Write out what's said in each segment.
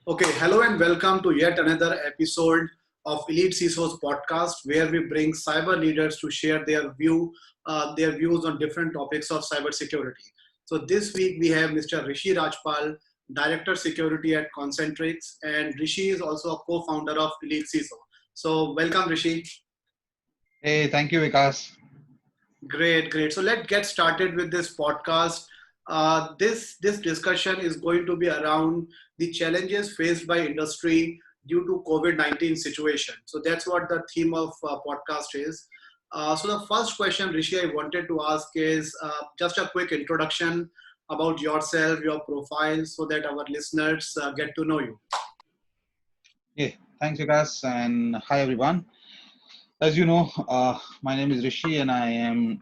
Okay, hello and welcome to yet another episode of EliteCISOs podcast, where we bring cyber leaders to share their views on different topics of cybersecurity. So this week we have Mr. Rishi Rajpal, Director Security at Concentrix, and Rishi is also a co-founder of EliteCISO. So welcome, Rishi. Hey, thank you, Vikas. Great, great. So let's get started with this podcast. This discussion is going to be around the challenges faced by industry due to COVID-19 situation. So that's what the theme of podcast is. So the first question, Rishi, I wanted to ask is just a quick introduction about yourself, your profile, so that our listeners get to know you. Yeah, thanks, Vikas, and hi, everyone. As you know, my name is Rishi, and I am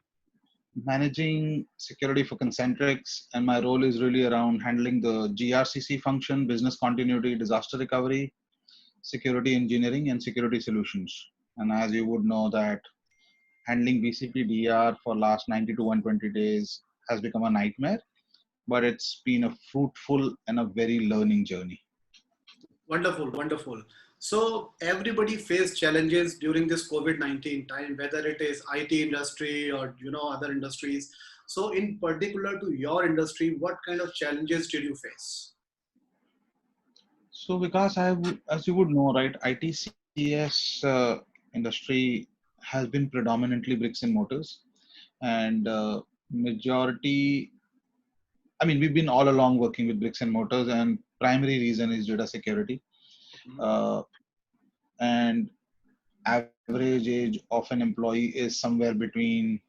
managing security for Concentrix, and my role is really around handling the GRCC function, business continuity, disaster recovery, security engineering, and security solutions. And as you would know, that handling BCP for last 90 to 120 days has become a nightmare, but it's been a fruitful and a very learning journey. Wonderful, wonderful. So everybody faced challenges during this COVID-19 time, whether it is IT industry or other industries. So in particular to your industry, what kind of challenges did you face? So, because as you would know, right, ITCS industry has been predominantly bricks and mortars, and majority. I mean, we've been all along working with bricks and mortars, and primary reason is data security. Mhm. Uh, and average age of an employee is somewhere between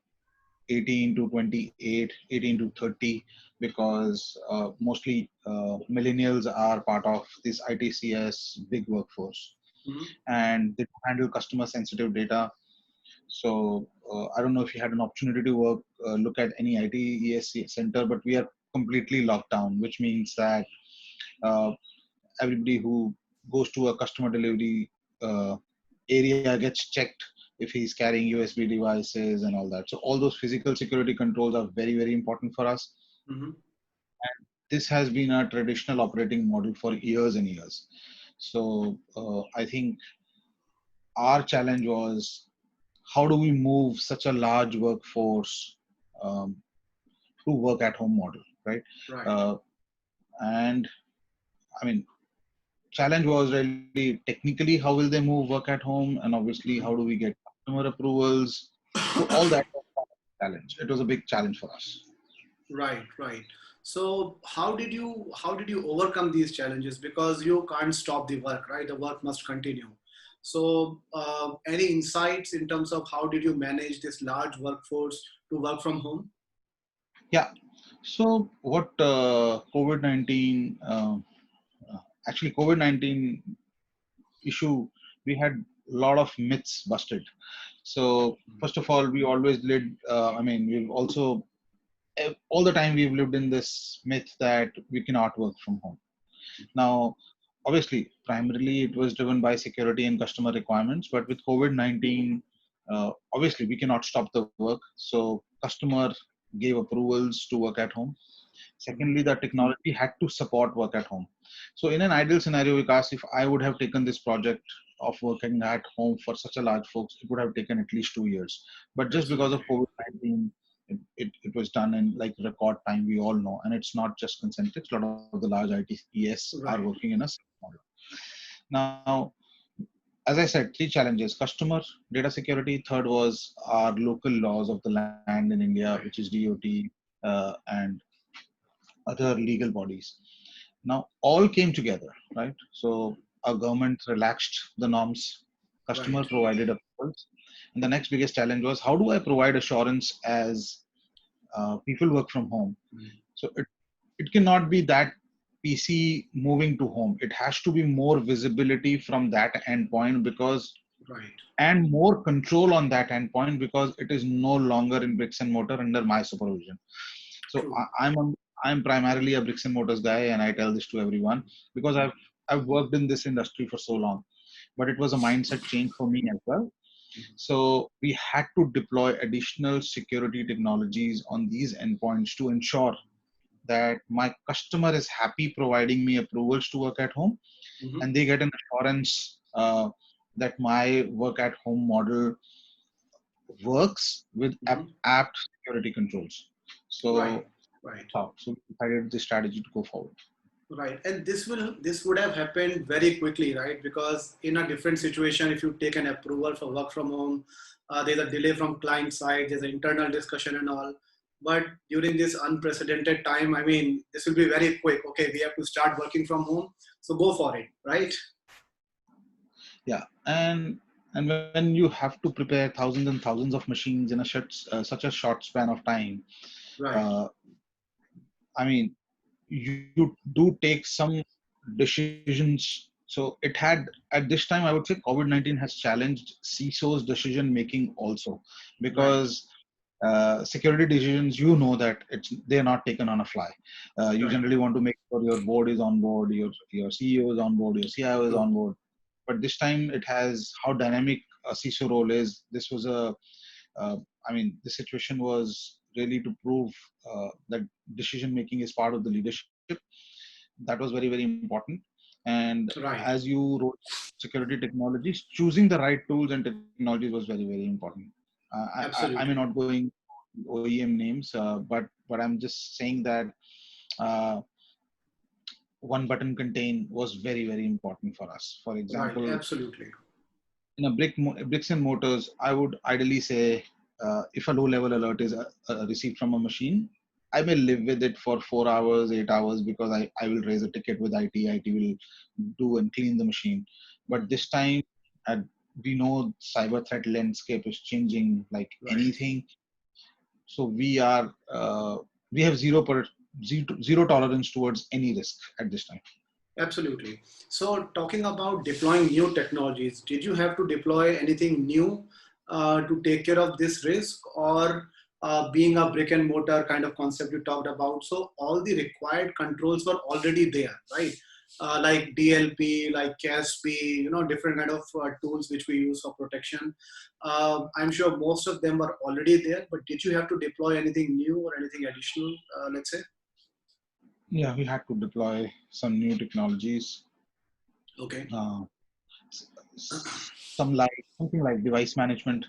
18 to 28, 18 to 30, because mostly millennials are part of this ITCS big workforce, Mhm. and they handle customer sensitive data. So I don't know if you had an opportunity to look at any ITES center, but we are completely locked down, which means that uh, everybody who goes to a customer delivery uh, area gets checked if he's carrying USB devices and all that. So all those physical security controls are very, very important for us. Mhm. This has been a traditional operating model for years and years. So I think our challenge was, how do we move such a large workforce um, to work at home model, right? Right. Uh, and I mean, challenge was really technically how will they move work at home, and obviously how do Mhm. we get customer approvals. So all that was a challenge. It was a big challenge for us. Right, right. So how did you overcome these challenges? Because you can't stop the work, right? The work must continue. So any insights in terms of how did you manage this large workforce to work from home? Yeah. So what COVID-19 actually COVID-19 issue, we had a lot of myths busted. So first of all, we always lived. I mean, we've also all the time we've lived in this myth that we cannot work from home. Now, obviously, primarily it was driven by security and customer requirements, but with COVID-19, obviously we cannot stop the work. So customer gave approvals to work at home. Mhm. Secondly, the technology had to support work at home. So in an ideal scenario, Vikas, if I would have taken this project of working at home for such a large folks, it would have taken at least 2 years. But just because of Absolutely. COVID-19, it was done in like record time, we all know. And it's not just Concentrix, a lot of the large ITES are Right. working in a similar model. Now, as I said, three challenges: customer, data security. Third was our local laws of the land in India, which is Right. DOT and other legal bodies. Now, all came together, right? So, our government relaxed the norms, Right. customer provided approvals. And the next biggest challenge was, how do I provide assurance as people work from home? Mhm. So, it cannot be that PC moving to home. It has to be more visibility from that endpoint, because Right. and more control on that endpoint, because it is no longer in bricks and mortar under my supervision. So True. I'm primarily a bricks and mortars guy, and I tell this to everyone because I've worked in this industry for so long. But it was a mindset change for me as well. So we had to deploy additional security technologies on these endpoints to ensure that my customer is happy providing me approvals to work at home, Hmm. and they get an assurance that my work at home model works with Hmm. apt security controls. Right, So, right. so we decided the strategy to go forward. Right, and this would have happened very quickly, right? Because in a different situation, if you take an approval for work from home, there's a delay from client side, there's an internal discussion and all. But during this unprecedented time, I mean, this will be very quick. Okay, we have to start working from home, so go for it, right? Yeah, and when you have to prepare thousands and thousands of machines in such a short span of time, Right, uh, I mean, you do take some decisions. So it had at this time, I would say COVID-19 has challenged CISOs decision making also, right, because security decisions, that they're not taken on a fly. You right. generally want to make sure your board is on board, your CEO is on board, your CIO is True. on board. But this time it has how dynamic a CISO role is. This was uh, I mean, the situation was really to prove that decision making is part of the leadership. That was very, very important. And as Right, you wrote security technologies, choosing the right tools and technologies was very, very important. I may absolutely. not going OEM names, but I'm just saying that uh, one button contain was very, very important for us. For Right, example, absolutely. in a bricks and mortars, I would ideally say if a low level alert is received from a machine, I may live with it for 4 hours, 8 hours, because I will raise a ticket with IT. IT will do and clean the machine. But this time, uh, we know cyber threat landscape is changing like Right. anything. So we have zero tolerance towards any risk at this time. Absolutely. So, talking about deploying new technologies, did you have to deploy anything new to take care of this risk, or being a brick and mortar kind of concept you talked about? So, all the required controls were already there, right? Like DLP, like CASP, different kind of tools which we use for protection. I'm sure most of them were already there, but did you have to deploy anything new or anything additional, let's say? Yeah, we had to deploy some new technologies. Okay. Uh, something like device management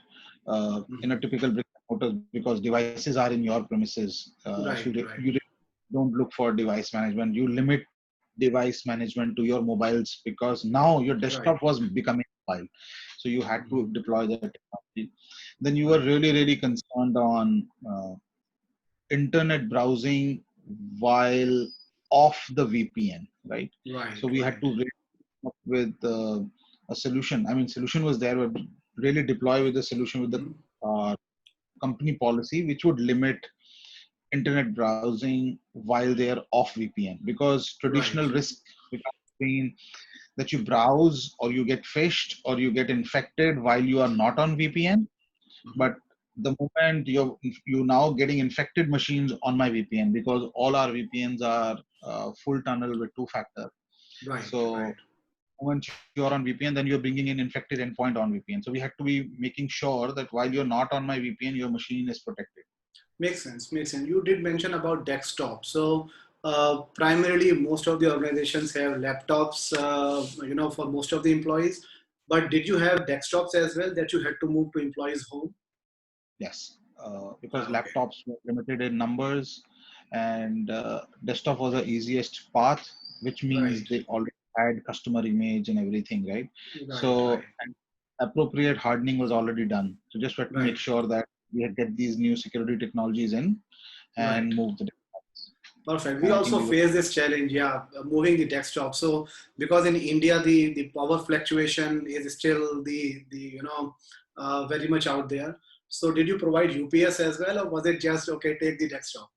in Mhm. a typical brick and mortar, because devices are in your premises. Right, You right, don't look for device management. You limit device management to your mobiles, because now your right. desktop was becoming mobile. So you had Mhm. to deploy that technology. Then you were Right, really, really concerned on internet browsing while off the VPN, right? right, So we had right. to really come up with a solution. I mean, solution was there, but really deploy with the solution with the Mhm. uh, company policy, which would limit internet browsing while they are off VPN, because Right. traditional risk becomes that you browse or you get phished or you get infected while you are not on VPN. Mhm. But the moment you now getting infected machines on my VPN, because all our VPNs are full tunnel with two factor. Right, right. So once you're on VPN, then you're bringing in infected endpoint on VPN. So we had to be making sure that while you're not on my VPN, your machine is protected. Makes sense. Makes sense. You did mention about desktop. So, primarily, most of the organizations have laptops, for most of the employees. But did you have desktops as well that you had to move to employees' home? Yes, because Ah, okay. laptops were limited in numbers, and desktop was the easiest path, which means Right, they already had customer image and everything, right? right, right, So and appropriate hardening was already done. So just had to make right, sure that we had get these new security technologies in right. and move the desktops. Perfect. We And I think also we were face this challenge, yeah, moving the desktop. So because in India the power fluctuation is still very much out there. So did you provide UPS as well, or was it just okay, take the desktop?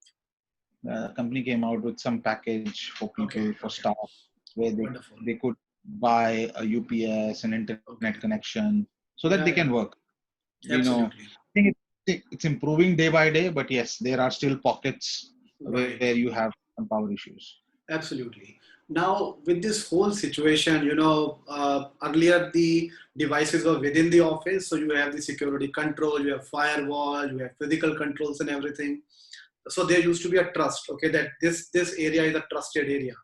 company came out with some package for Okay, people for okay, staff where wonderful. they could buy a UPS and internet Okay, connection so that they can yeah, work. yeah, We know, absolutely, I think it's improving day by day, but yes, there are still pockets where right. you have some power issues. Absolutely. Now, with this whole situation, earlier the devices were within the office, so you have the security control, you have firewall, you have physical controls and everything. So there used to be a trust, okay, that this area is a trusted area.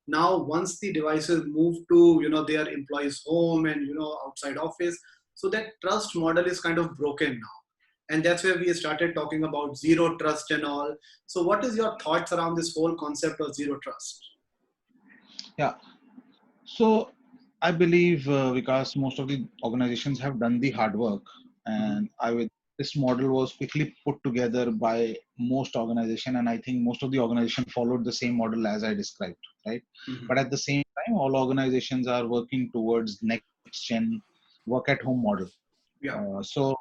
Now once the devices move to their employees home and outside office, so that trust model is kind of broken now, and that's where we started talking about zero trust and all. So what is your thoughts around this whole concept of zero trust? Yeah. So I believe because most of the organizations have done the hard work, Mm-hmm. and this model was quickly put together by most organization, and I think most of the organization followed the same model as I described, right? Mm-hmm. But at the same time, all organizations are working towards next gen work at home model. Yeah. So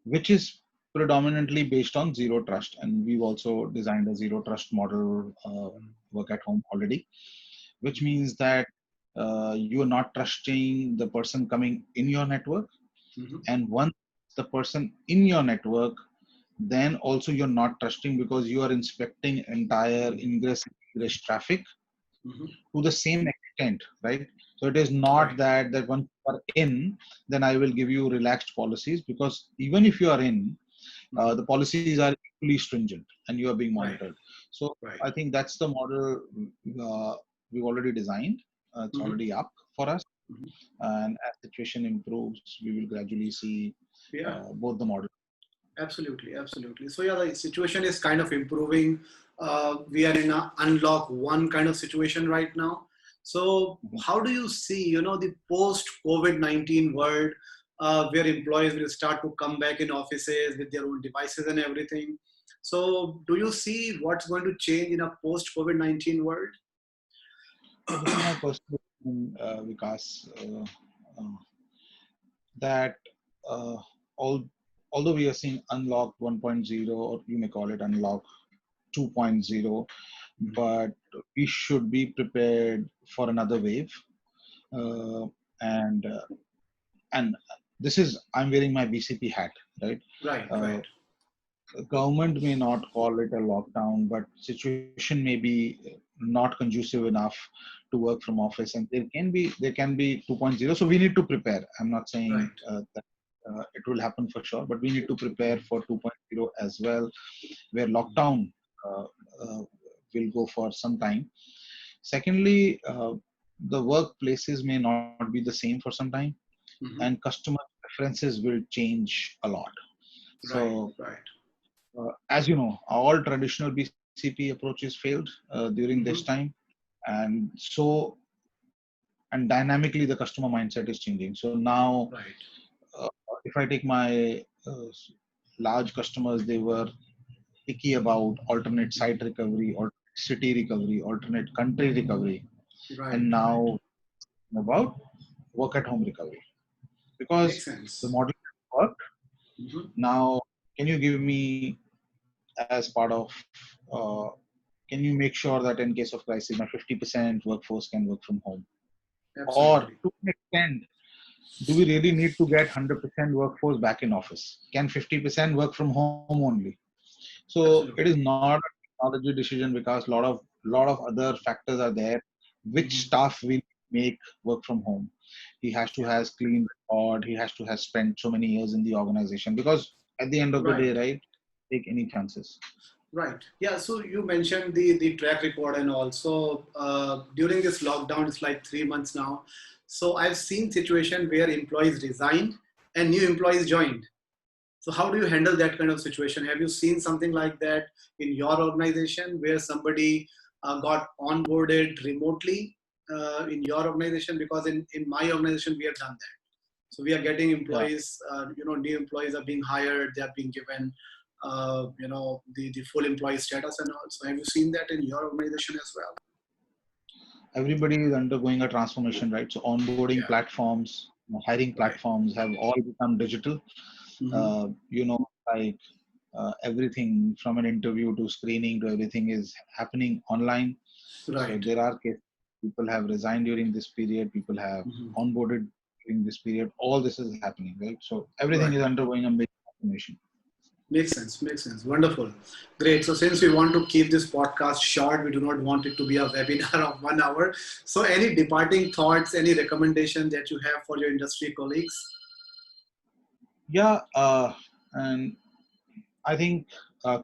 which is predominantly based on zero trust, and we've also designed a zero trust model work at home already, which means that you are not trusting the person coming in your network, Mm-hmm. and once the person in your network, then also you're not trusting because you are inspecting entire ingress egress traffic Mm-hmm. to the same extent, right? So it is not Right. that once you are in, then I will give you relaxed policies, because even if you are in, Mm-hmm. the policies are equally stringent and you are being Right. monitored. So Right. I think that's the model we've already designed. It's Mm-hmm. already up for us, Mm-hmm. and as situation improves, we will gradually see Yeah. both the models. Absolutely, absolutely. So yeah, the situation is kind of improving. We are in a unlock one kind of situation right now. So how do you see, the post COVID-19 world, where employees will start to come back in offices with their own devices and everything? So do you see what's going to change in a post COVID-19 world? So this is my personal opinion, Vikas, uh, that uh, all, although we are seeing unlock 1.0, or you may call it unlock 2.0, but we should be prepared for another wave. Uh, and and this is, I'm wearing my BCP hat, right? Right, Uh, right. the government may not call it a lockdown, but situation may be not conducive enough to work from office, and there can be 2.0. So we need to prepare. I'm not saying Right. that it will happen for sure, but we need to prepare for 2.0 as well, where lockdown uh, uh, will go for some time. Secondly, the workplaces may not be the same for some time, and Mm-hmm. customer preferences will change a lot. Right, So, right. as you know, all traditional BCP approaches failed during this Mm-hmm. time, and dynamically the customer mindset is changing. So now, Right. uh, if I take my large customers, they were picky about alternate site recovery, alternate city recovery, alternate country recovery, Right, and right. now about work at home recovery, because Makes the sense. model worked. Mm-hmm. Now, can you give me, as part of, uh, can you make sure that in case of crisis, my 50% workforce can work from home? Or Absolutely. to an extent, do we really need to get 100% workforce back in office? Can 50% work from home only? So it is Absolutely. not a technology decision, because lot of other factors are there. Which Mm-hmm. staff will make work from home? He has to Yeah. has clean record. He has to have spent so many years in the organization, because at the end of the Right. day, right, take any chances. Right. Yeah. So you mentioned the track record and also during this lockdown, it's like 3 months now. So I've seen situation where employees resigned and new employees joined. So how do you handle that kind of situation? Have you seen something like that in your organization where somebody got onboarded remotely in your organization? Because in my organization we have done that. So we are getting Yeah, employees, new employees are being hired, they are being given, the full employee status and all. So have you seen that in your organization as well? everybody is undergoing a transformation, right? So onboarding Yeah, platforms, hiring right. platforms have all become digital. Mm-hmm. You know, like everything from an interview to screening to everything is happening online. So Right. there are cases, people have resigned during this period, people have Mm-hmm. onboarded during this period. All this is happening, right? So everything is Right. undergoing a major transformation. Makes sense. Makes sense. Wonderful. Great. So since we want to keep this podcast short, we do not want it to be a webinar of 1 hour. So any departing thoughts, any recommendation that you have for your industry colleagues? Yeah, and I think uh,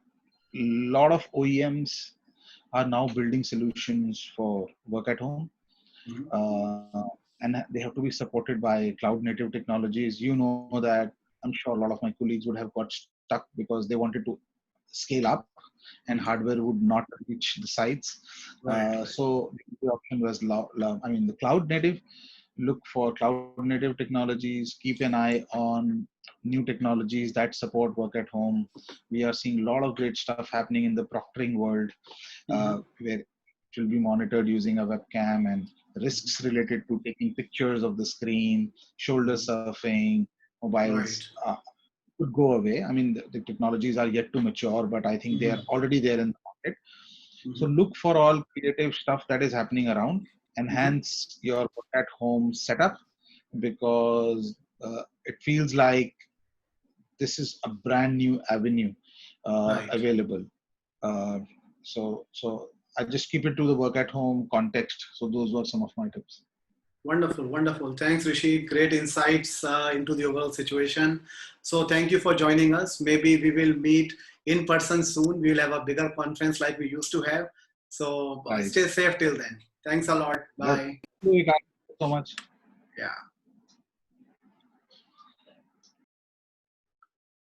lot of OEMs are now building solutions for work at home. Mhm. And they have to be supported by cloud native technologies. You know that I'm sure a lot of my colleagues would have got stuck because they wanted to scale up and hardware would not reach the sites. Right, right. So the option was, I mean, the cloud native. Look for cloud native technologies. Keep an eye on new technologies that support work at home. We are seeing a lot of great stuff happening in the proctoring world, Mhm. where it will be monitored using a webcam, and Mhm. risks related to taking pictures of the screen, shoulder Mhm. surfing, Right. mobiles could go away. I mean, the technologies are yet to mature, but I think they are Mhm. already there in the market. So Mhm. look for all creative stuff that is happening around. Mhm. Enhance your work at home setup, because it feels like this is a brand new avenue Right. available. Uh, so I just keep it to the work at home context. So those were some of my tips. Wonderful, wonderful. Thanks, Rishi. Great insights into the overall situation. So, thank you for joining us. Maybe we will meet in person soon. We'll have a bigger conference like we used to have. So, Right. stay safe till then. Thanks a lot. Okay. Bye. Thank you so much. Yeah.